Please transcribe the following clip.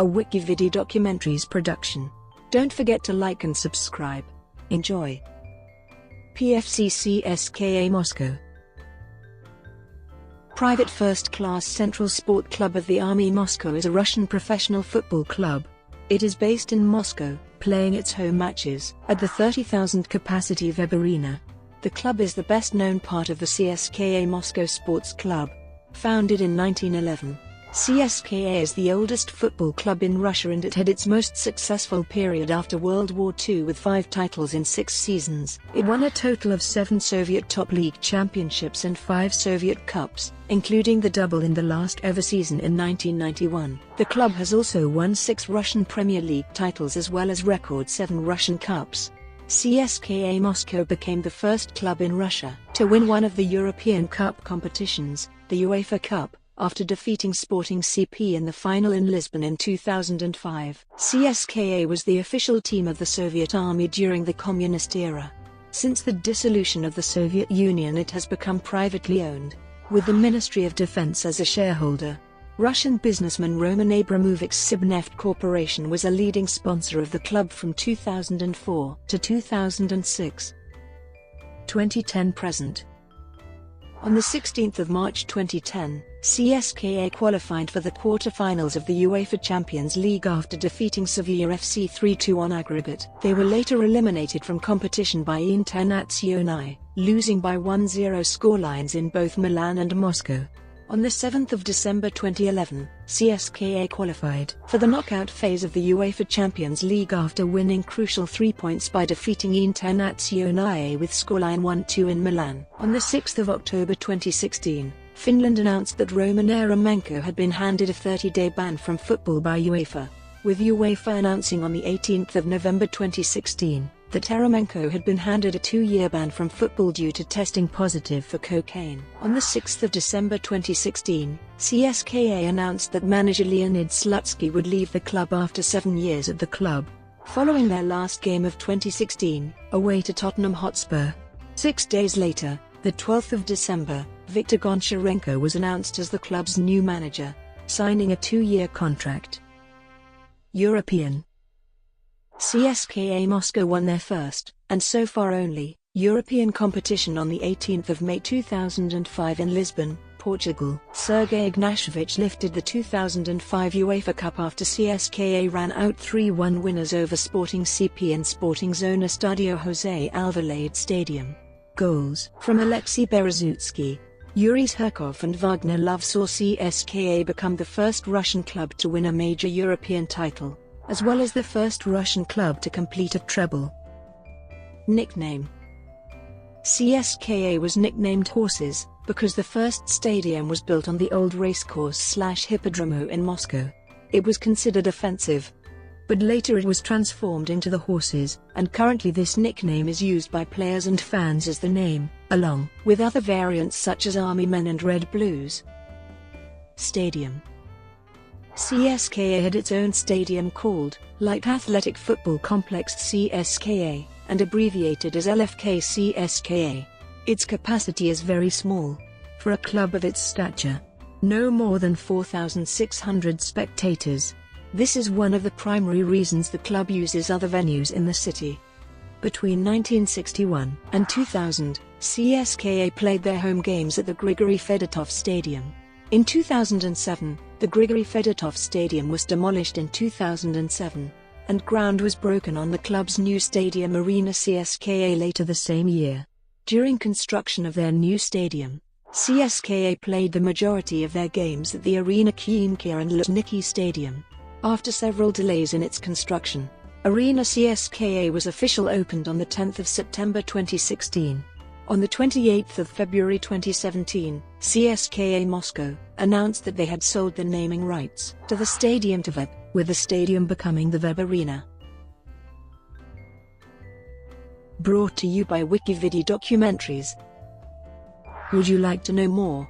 a WikiVidi documentaries production. Don't forget to like and subscribe. Enjoy. PFC CSKA Moscow. Private first-class Central Sport Club of the Army Moscow is a Russian professional football club. It is based in Moscow, playing its home matches at the 30,000 capacity VEB Arena. The club is the best-known part of the CSKA Moscow Sports Club. Founded in 1911, CSKA is the oldest football club in Russia, and it had its most successful period after World War II with 5 titles in 6 seasons. It won a total of 7 Soviet top league championships and 5 Soviet Cups, including the double in the last ever season in 1991. The club has also won 6 Russian Premier League titles as well as record 7 Russian Cups. CSKA Moscow became the first club in Russia to win one of the European Cup competitions, the UEFA Cup, after defeating Sporting CP in the final in Lisbon in 2005. CSKA was the official team of the Soviet Army during the Communist era. Since the dissolution of the Soviet Union, it has become privately owned, with the Ministry of Defense as a shareholder. Russian businessman Roman Abramovich's Sibneft Corporation was a leading sponsor of the club from 2004 to 2006. 2010-present. On the 16th of March 2010, CSKA qualified for the quarter-finals of the UEFA Champions League after defeating Sevilla FC 3-2 on aggregate. They were later eliminated from competition by Internazionale, losing by 1-0 scorelines in both Milan and Moscow. On the 7th of December 2011, CSKA qualified for the knockout phase of the UEFA Champions League after winning crucial 3 points by defeating Internazionale with scoreline 1-2 in Milan. On the 6th of October 2016, Finland announced that Roman Abramovich had been handed a 30-day ban from football by UEFA, with UEFA announcing on the 18th of November 2016 that Abramovich had been handed a 2-year ban from football due to testing positive for cocaine. On the 6th of December 2016, CSKA announced that manager Leonid Slutsky would leave the club after 7 years at the club, following their last game of 2016, away to Tottenham Hotspur. 6 days later, the 12th of December, Viktor Goncharenko was announced as the club's new manager, signing a 2-year contract. European. CSKA Moscow won their first, and so far only, European competition on the 18th of May 2005 in Lisbon, Portugal. Sergei Ignashevich lifted the 2005 UEFA Cup after CSKA ran out 3-1 winners over Sporting CP in Sporting Zona Stadio José Alvalade Stadium. Goals from Alexei Berezutsky, Yuri Herkov and Wagner Love saw CSKA become the first Russian club to win a major European title, as well as the first Russian club to complete a treble. Nickname: CSKA was nicknamed Horses because the first stadium was built on the old racecourse/hippodromo in Moscow. It was considered offensive, but later it was transformed into the Horses, and currently this nickname is used by players and fans as the name, along with other variants such as Army Men and Red Blues. Stadium: CSKA had its own stadium called Light Athletic Football Complex CSKA, and abbreviated as LFK CSKA. Its capacity is very small for a club of its stature, no more than 4,600 spectators. This is one of the primary reasons the club uses other venues in the city. Between 1961 and 2000, CSKA played their home games at the Grigory Fedotov Stadium. In 2007, the Grigory Fedotov Stadium was demolished in 2007, and ground was broken on the club's new stadium Arena CSKA later the same year. During construction of their new stadium, CSKA played the majority of their games at the Arena Khimki and Luzhniki Stadium. After several delays in its construction, Arena CSKA was officially opened on the 10th of September 2016. On the 28th of February 2017, CSKA Moscow announced that they had sold the naming rights to the stadium to VEB, with the stadium becoming the VEB Arena. Brought to you by WikiVidi Documentaries. Would you like to know more?